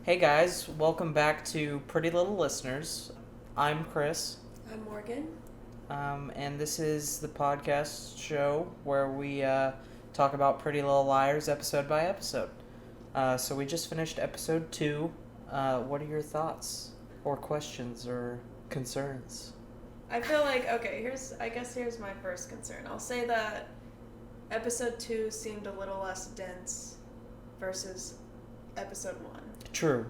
Hey guys, welcome back to Pretty Little Listeners. I'm Chris, I'm Morgan. and this is the podcast show where we talk about Pretty Little Liars episode by episode. So we just finished episode 2. What are your thoughts, or questions, or concerns? I feel like, okay, here's my first concern. I'll say that episode 2 seemed a little less dense versus episode 1. True.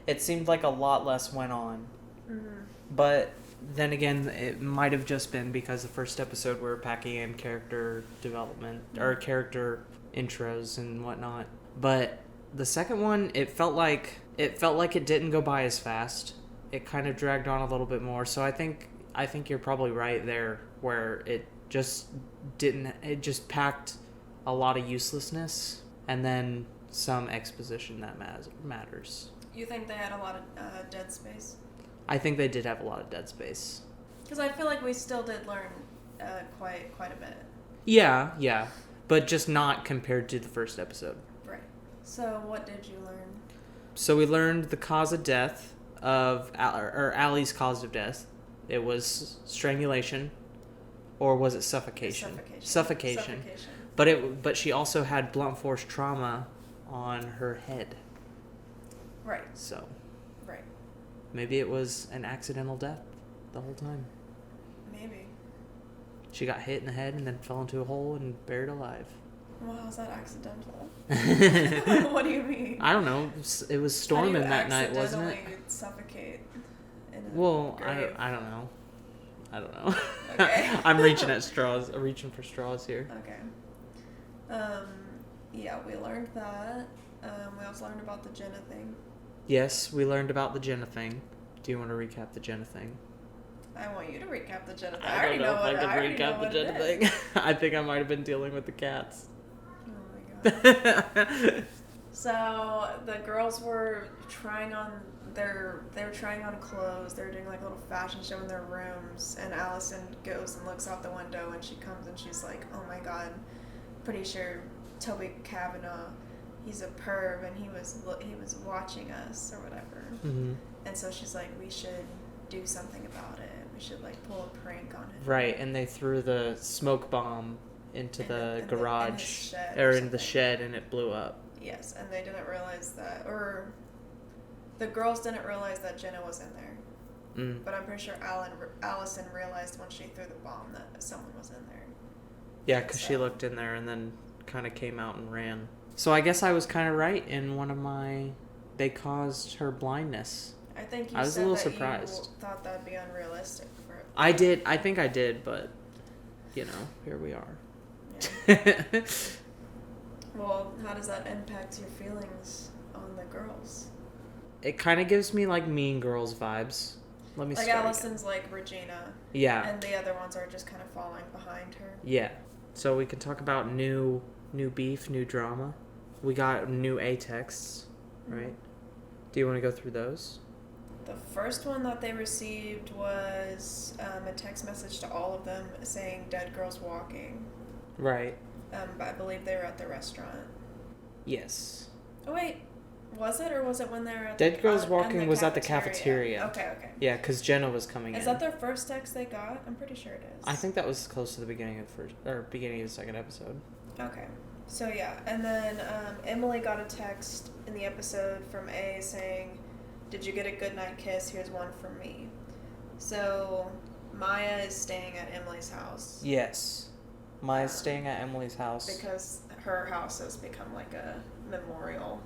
It seemed like a lot less went on. Mm-hmm. But then again, it might have just been because the first episode we were packing in character development or character intros and whatnot. But the second one, it felt like it didn't go by as fast. It kind of dragged on a little bit more. So I think you're probably right there, where it just packed a lot of uselessness and then some exposition that matters. You think they had a lot of dead space? I think they did have a lot of dead space. Because I feel like we still did learn quite a bit. Yeah, but just not compared to the first episode. Right. So what did you learn? So we learned the cause of death of Allie's cause of death. It was strangulation, or was it suffocation? Suffocation. But she also had blunt force trauma on her head. Right. So. Right. Maybe it was an accidental death the whole time. Maybe. She got hit in the head and then fell into a hole and buried alive. Well, how's that accidental? What do you mean? I don't know. It was storming that night, wasn't it? Suffocate in a grave? I don't know. Okay. I'm reaching for straws here. Okay. Yeah, we learned that. We also learned about the Jenna thing. Yes, we learned about the Jenna thing. Do you want to recap the Jenna thing? I want you to recap the Jenna thing. I don't know if I can recap the Jenna thing. I think I might have been dealing with the cats. Oh my god. So the girls were trying on clothes. They were doing like a little fashion show in their rooms, and Allison goes and looks out the window, and she comes and she's like, "Oh my god, pretty sure Toby Kavanaugh, he's a perv, and he was watching us or whatever." Mm-hmm. And so she's like, "We should do something about it. We should like pull a prank on him." Right, and they threw the smoke bomb into the garage in the shed, and it blew up. Yes, and they didn't realize that, or the girls didn't realize that Jenna was in there. Mm. But I'm pretty sure Allison realized when she threw the bomb that someone was in there. Yeah, because she looked in there and then kind of came out and ran. So I guess I was kind of right in one of my... They caused her blindness. I think you I was said a little that surprised. You thought that'd be unrealistic. I think I did, but, you know, here we are. Yeah. Well, how does that impact your feelings on the girls? It kind of gives me, like, Mean Girls vibes. Let me like start Allison's again. like Regina. Yeah. And the other ones are just kind of falling behind her. Yeah. So we can talk about new beef, new drama. We got new A-texts, right? Mm-hmm. Do you want to go through those? The first one that they received was a text message to all of them saying "Dead Girls Walking." Right. I believe they were at the restaurant. Yes. Oh wait, was it, or was it when they were at Dead Girls Walking was at the cafeteria. Okay. Yeah, because Jenna was coming in. Is that their first text they got? I'm pretty sure it is. I think that was close to the beginning of the second episode. Okay. So yeah, and then Emily got a text in the episode from A saying, "Did you get a goodnight kiss? Here's one from me." So Maya is staying at Emily's house. Yes. Maya's staying at Emily's house. Because her house has become like a memorial.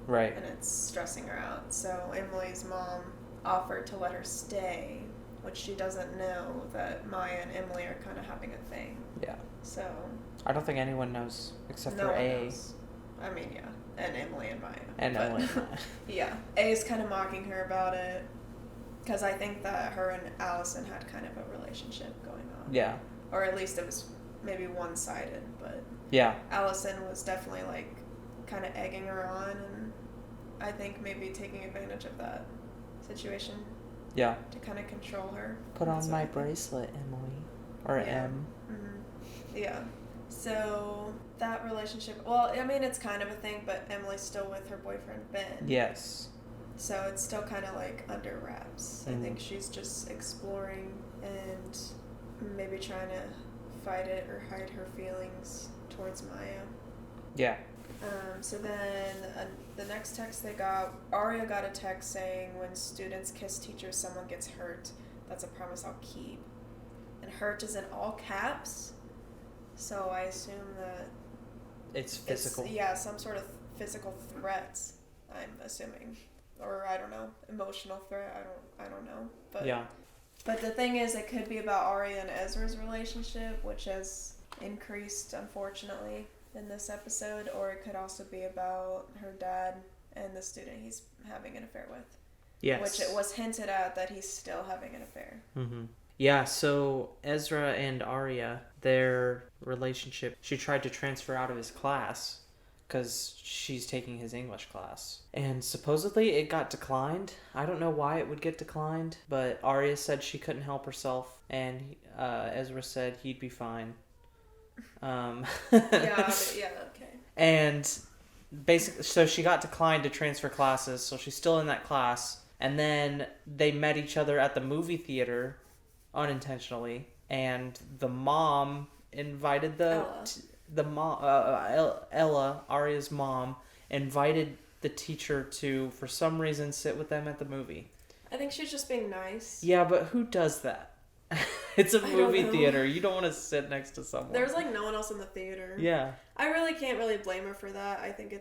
Right. And it's stressing her out. So Emily's mom offered to let her stay, which she doesn't know that Maya and Emily are kind of having a thing. Yeah. So... I don't think anyone knows except no for one A. knows. I mean, yeah. And Emily and Maya. Emily and Maya. Yeah. A is kind of mocking her about it. Because I think that her and Allison had kind of a relationship going on. Yeah. Or at least it was maybe one-sided, but... Yeah. Allison was definitely, like, kind of egging her on, and I think maybe taking advantage of that situation. Yeah. To kind of control her. Put on my bracelet, Emily. Or yeah. M. Mm-hmm. Yeah. So that relationship. Well, I mean, it's kind of a thing, but Emily's still with her boyfriend Ben. Yes. So it's still kind of like under wraps. I think she's just exploring and maybe trying to fight it or hide her feelings towards Maya. Yeah. So then the next text they got, Arya got a text saying, when students kiss teachers, someone gets hurt. That's a promise I'll keep. And hurt is in all caps. So I assume that it's physical. Some sort of physical threats, I'm assuming. Or I don't know, emotional threat, I don't know. But yeah. But the thing is, it could be about Arya and Ezra's relationship, which has increased, unfortunately, in this episode, or it could also be about her dad and the student he's having an affair with. Yes. Which it was hinted at that he's still having an affair. Mm-hmm. Yeah, so Ezra and Arya, their relationship, she tried to transfer out of his class because she's taking his English class. And supposedly it got declined. I don't know why it would get declined, but Arya said she couldn't help herself, and Ezra said he'd be fine. Okay. And basically, so she got declined to transfer classes, so she's still in that class. And then they met each other at the movie theater unintentionally, and the mom invited Ella, Arya's mom, invited the teacher to, for some reason, sit with them at the movie. I think she's just being nice. Yeah, but who does that? It's a movie theater. You don't want to sit next to someone. There's like no one else in the theater. Yeah. I really can't really blame her for that. I think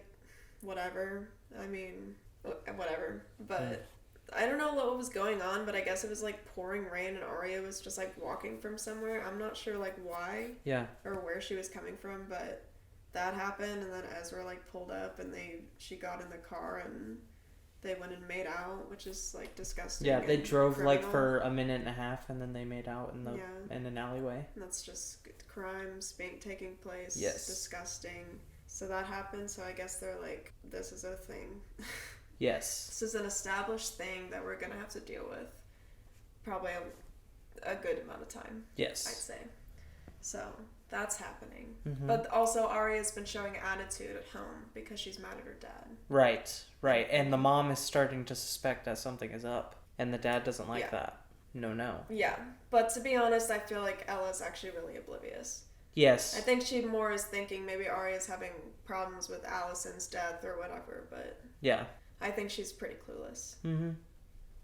whatever. I mean, whatever. But I don't know what was going on, but I guess it was like pouring rain and Arya was just like walking from somewhere. I'm not sure like why. Yeah. Or where she was coming from, but that happened, and then Ezra like pulled up and she got in the car and they went and made out, which is like disgusting. Yeah, they drove criminal. like for a minute and a half, and then they made out in an alleyway. And that's just crimes taking place. Yes. Disgusting. So that happened. So I guess they're like, this is a thing. Yes. This is an established thing that we're gonna have to deal with, probably a good amount of time. Yes. I'd say. So that's happening. Mm-hmm. But also Arya's been showing attitude at home because she's mad at her dad. Right. And the mom is starting to suspect that something is up, and the dad doesn't like that. No. Yeah, but to be honest, I feel like Ella's actually really oblivious. Yes. I think she more is thinking maybe Arya's having problems with Alicent's death or whatever, but yeah, I think she's pretty clueless. Mm-hmm.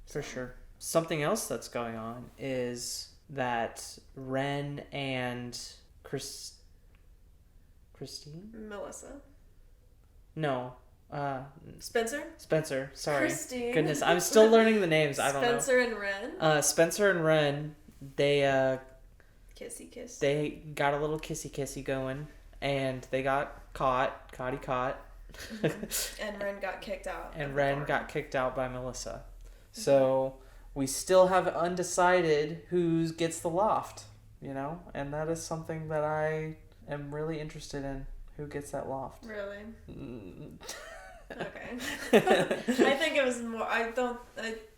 For sure. Something else that's going on is that Ren and Christine? Melissa. No. Spencer. Sorry. Christine. Goodness, I'm still learning the names. I don't know. Spencer and Ren. Spencer and Ren, they kissy kiss. They got a little kissy going, and they got caught. Mm-hmm. And Ren got kicked out. And Ren got kicked out by Melissa. Mm-hmm. So we still have undecided who gets the loft, and that is something that I am really interested in. Who gets that loft? Really? Okay. I think it was more.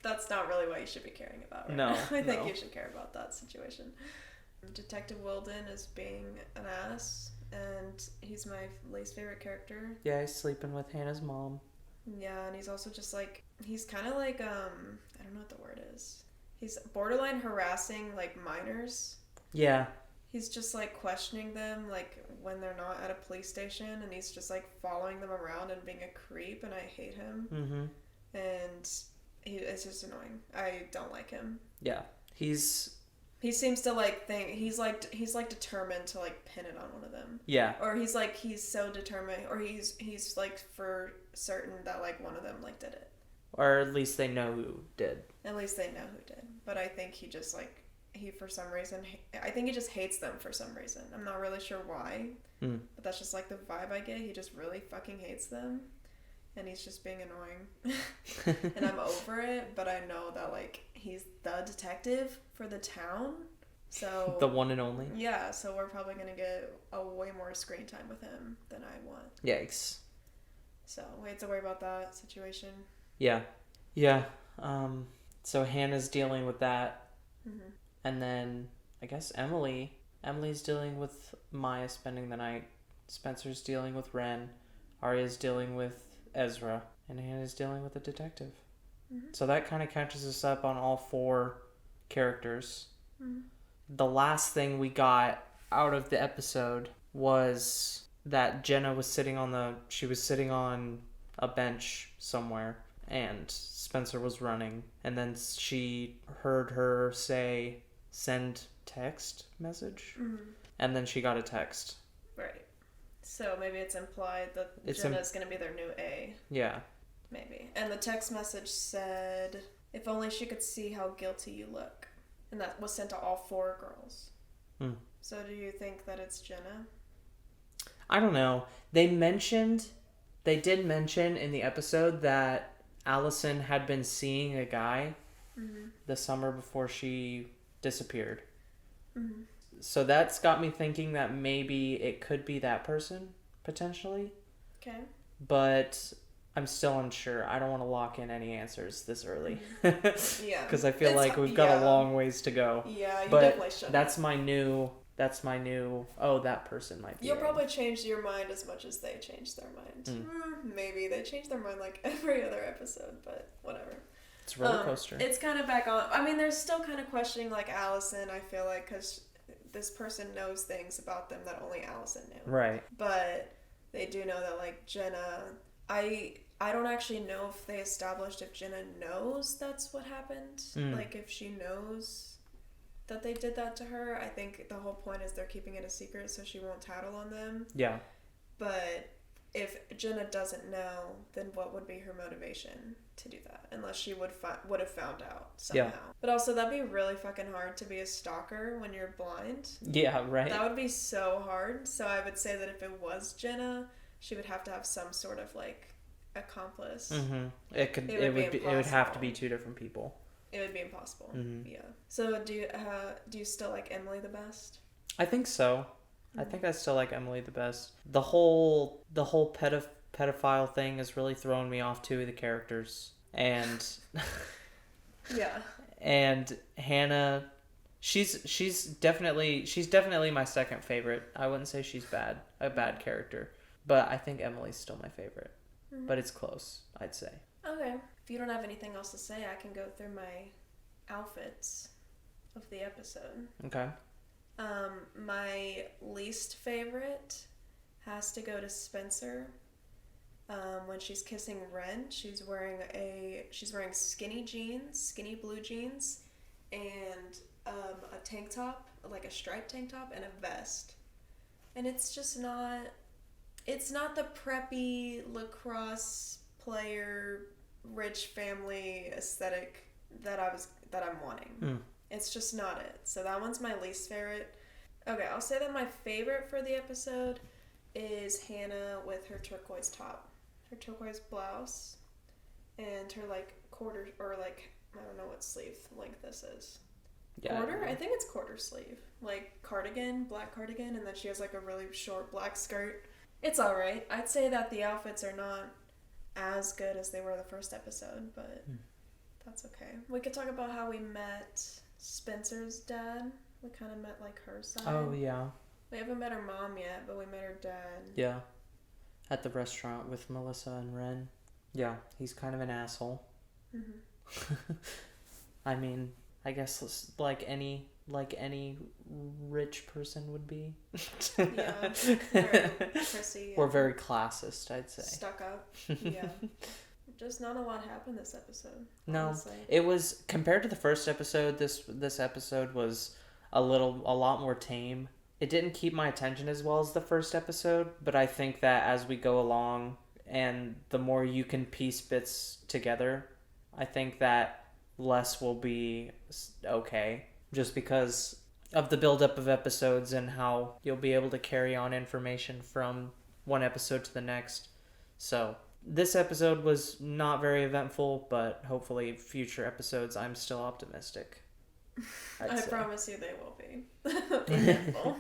That's not really what you should be caring about. Right? No. I think you should care about that situation. Detective Wilden is being an ass, and he's my least favorite character. Yeah, he's sleeping with Hannah's mom. Yeah, and he's also just like, he's kind of like, I don't know what the word is. He's borderline harassing, like, minors. Yeah. He's just, like, questioning them, like, when they're not at a police station, and he's just, like, following them around and being a creep, and I hate him. Mm-hmm. And it's just annoying. I don't like him. Yeah. He seems to, like, think, he's determined to, like, pin it on one of them. Yeah. Or he's so determined, or he's, like, for certain that, like, one of them, like, did it. Or at least they know who did. At least they know who did. But I think he just, like, for some reason, I think he just hates them for some reason. I'm not really sure why. But that's just, like, the vibe I get. He just really fucking hates them. And he's just being annoying. And I'm over it, but I know that, like, he's the detective for the town. So the one and only. Yeah, so we're probably going to get a way more screen time with him than I want. Yikes. So we have to worry about that situation. Yeah. So Hannah's dealing with that. Mm-hmm. And then I guess Emily's dealing with Maya spending the night Spencer's dealing with Ren, Arya's dealing with Ezra, and Hannah's dealing with a detective. Mm-hmm. So that kind of catches us up on all 4 characters. Mm-hmm. The last thing we got out of the episode was that Jenna was sitting on a bench somewhere, and Spencer was running, and then she heard her say, "Send text message," and then she got a text. Right. So maybe it's implied that Jenna's going to be their new A. Yeah. Maybe. And the text message said, "If only she could see how guilty you look." And that was sent to all 4 girls. So do you think that it's Jenna? I don't know. They did mention in the episode that Allison had been seeing a guy the summer before she disappeared. Mm-hmm. So that's got me thinking that maybe it could be that person, potentially. Okay. But I'm still unsure. I don't want to lock in any answers this early. Yeah. Because I feel like we've got a long ways to go. Yeah, you definitely should. That's my new, that person might be. You'll probably change your mind as much as they change their mind. Maybe. They change their mind like every other episode, but whatever. It's a roller coaster. It's kind of back on. I mean, they're still kind of questioning like Allison, I feel like, because this person knows things about them that only Allison knew. Right. But they do know that like Jenna, I don't actually know if they established if Jenna knows that's what happened. Like if she knows that they did that to her. I think the whole point is they're keeping it a secret so she won't tattle on them. Yeah. But if Jenna doesn't know, then what would be her motivation to do that? Unless she would have found out somehow. Yeah. But also, that'd be really fucking hard to be a stalker when you're blind. Yeah, right. That would be so hard. So I would say that if it was Jenna, she would have to have some sort of like accomplice. Mm-hmm. It would have to be 2 different people. It would be impossible. Mm-hmm. Yeah. So do you still like Emily the best? I think so. I think I still like Emily the best. The whole pedophile thing is really throwing me off 2 of the characters. And yeah. And Hannah, she's definitely my second favorite. I wouldn't say she's a bad character, but I think Emily's still my favorite. Mm-hmm. But it's close, I'd say. Okay. If you don't have anything else to say, I can go through my outfits of the episode. Okay. My least favorite has to go to Spencer. When she's kissing Ren, she's wearing skinny blue jeans, and a tank top, like a striped tank top, and a vest. And it's just not. It's not the preppy lacrosse player, rich family aesthetic that I'm wanting. It's just not it. So that one's my least favorite. Okay, I'll say that my favorite for the episode is Hannah with her turquoise top, her turquoise blouse, and her like quarter, or like, I don't know what sleeve length this is. Yeah, quarter? I think it's quarter sleeve. Like cardigan, black cardigan, and then she has like a really short black skirt. It's alright. I'd say that the outfits are not as good as they were the first episode, but that's okay. We could talk about how we met Spencer's dad. We kind of met like her side. Oh, yeah. We haven't met her mom yet, but we met her dad. Yeah. At the restaurant with Melissa and Ren. Yeah, he's kind of an asshole. Mm-hmm. I mean, I guess like any rich person would be. Yeah, very prissy. Or very classist, I'd say. Stuck up. Yeah. Just not a lot happened this episode. No, honestly. It was, compared to the first episode, this episode was a lot more tame. It didn't keep my attention as well as the first episode, but I think that as we go along and the more you can piece bits together, I think that less will be okay. Just because of the buildup of episodes and how you'll be able to carry on information from one episode to the next. So this episode was not very eventful, but hopefully future episodes I'm still optimistic. I promise you they will be eventful.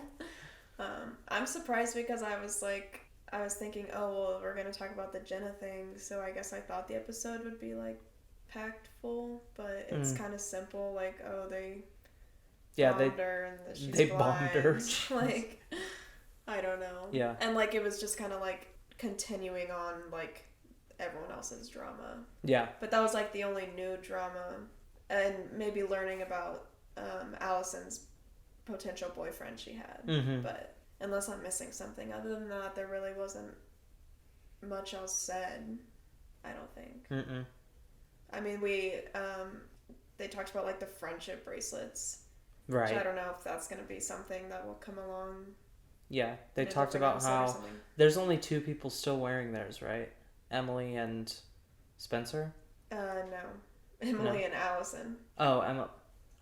I'm surprised because I was thinking, oh well, we're gonna talk about the Jenna thing, so I guess I thought the episode would be like packed full, but it's kind of simple. Like, oh, they bombed her and she's blind. Bombed her. Like, I don't know. Yeah. And like it was just kind of like continuing on like everyone else's drama. Yeah. But that was like the only new drama, and maybe learning about Allison's potential boyfriend she had. Mm-hmm. But unless I'm missing something, other than that, there really wasn't much else said. I don't think. Mm-mm. I mean, they talked about like the friendship bracelets. Right. Which I don't know if that's going to be something that will come along. Yeah, they talked about how there's only 2 people still wearing theirs, right? Emily and Spencer? No. Emily and Allison. Oh, Emma.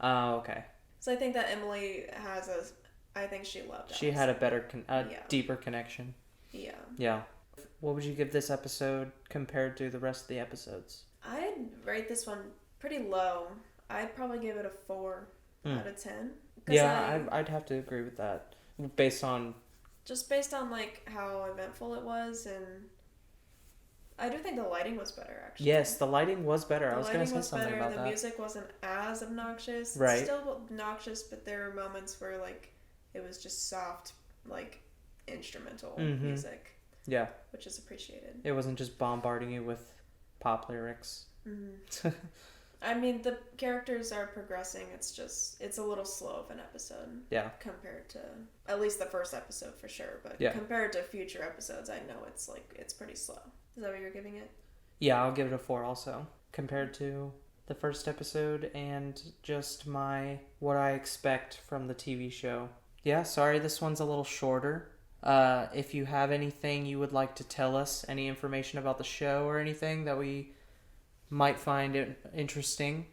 Oh, okay. So I think that Emily has I think she loved Allison. She had a better, deeper connection. Yeah. Yeah. What would you give this episode compared to the rest of the episodes? I'd rate this one pretty low. I'd probably give it a 4 out of 10. Yeah, I'd have to agree with that. Based on like how eventful it was, and I do think the lighting was better actually. Yes, the lighting was better. I was going to say something about that. The music wasn't as obnoxious. Right. It's still obnoxious, but there were moments where like it was just soft, like instrumental music. Yeah. Which is appreciated. It wasn't just bombarding you with pop lyrics. Mm-hmm. I mean, the characters are progressing. It's a little slow of an episode. Yeah. Compared to, at least the first episode for sure. But compared to future episodes, I know it's pretty slow. Is that what you're giving it? Yeah, I'll give it a 4 also. Compared to the first episode and just what I expect from the TV show. Yeah, sorry this one's a little shorter. If you have anything you would like to tell us, any information about the show or anything that we might find it interesting,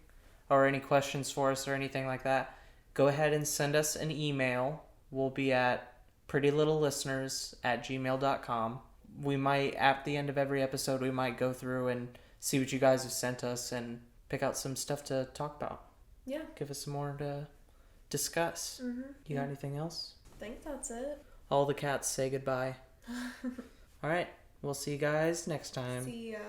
or any questions for us or anything like that, go ahead and send us an email. We'll be at prettylittlelisteners@gmail.com. We might, at the end of every episode, we might go through and see what you guys have sent us and pick out some stuff to talk about. Yeah. Give us some more to discuss. Mm-hmm. You got anything else? I think that's it. All the cats say goodbye. All right. We'll see you guys next time. See ya.